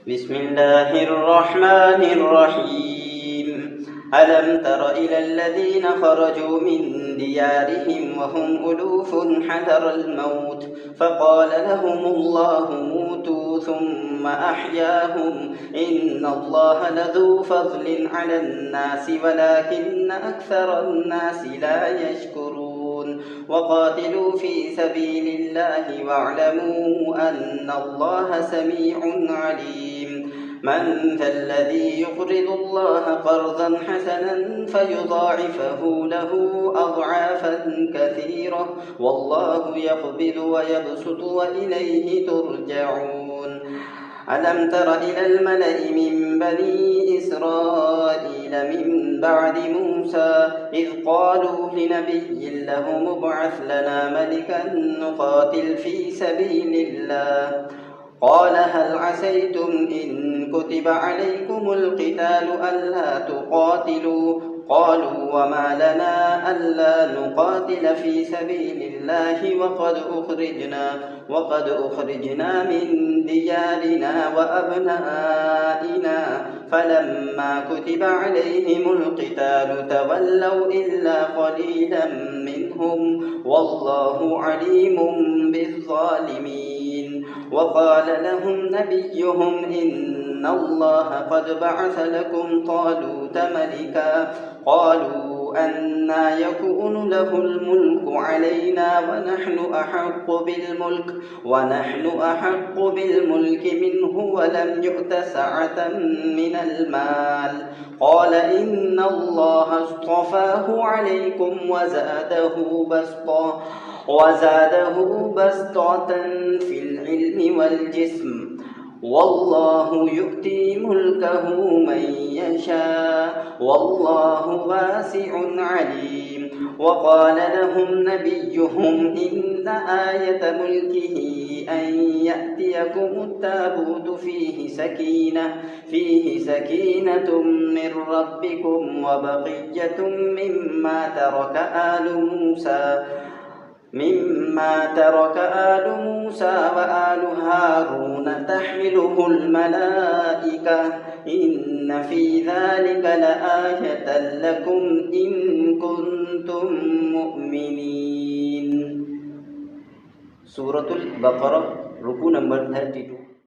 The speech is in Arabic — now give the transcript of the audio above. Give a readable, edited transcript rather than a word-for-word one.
بسم الله الرحمن الرحيم. ألم تر إلى الذين خرجوا من ديارهم وهم ألوف حذر الموت فقال لهم الله موتوا ثم أحياهم إن الله لذو فضل على الناس ولكن أكثر الناس لا يشكرون. وقاتلوا في سبيل الله واعلموا أن الله سميع عليم. من ذا الذي يقرض الله قرضا حسنا فيضاعفه له أضعافا كثيرة والله يقبض ويبسط وإليه ترجعون. ألم تر إلى الملأ من بني إسرائيل من بعد موسى إذ قالوا لنبي له ابعث لنا ملكا نقاتل في سبيل الله قال هل عسيتم إن كتب عليكم القتال ألا تقاتلوا قالوا وما لنا ألا نقاتل في سبيل الله وقد أخرجنا من ديارنا وأبنائنا فلما كتب عليهم القتال تولوا إلا قليلا منهم والله عليم بالظالمين. وقال لهم نبيهم إن الله قد بعث لكم طالوت ملكا قالوا أنى يكون له الملك علينا ونحن أحق بالملك منه ولم يؤت سعة من المال قال إن الله اصطفاه عليكم وزاده بسطة في العلم والجسم والله يؤتي ملكه من يشاء والله واسع عليم. وقال لهم نبيهم إن آية ملكه أن يأتيكم التابوت فيه سكينة من ربكم وبقية مما ترك آل موسى وآل هارون تحمله الملائكة إن في ذلك لآية لكم إن كنتم مؤمنين. سورة البقرة ركوع نمبر 32.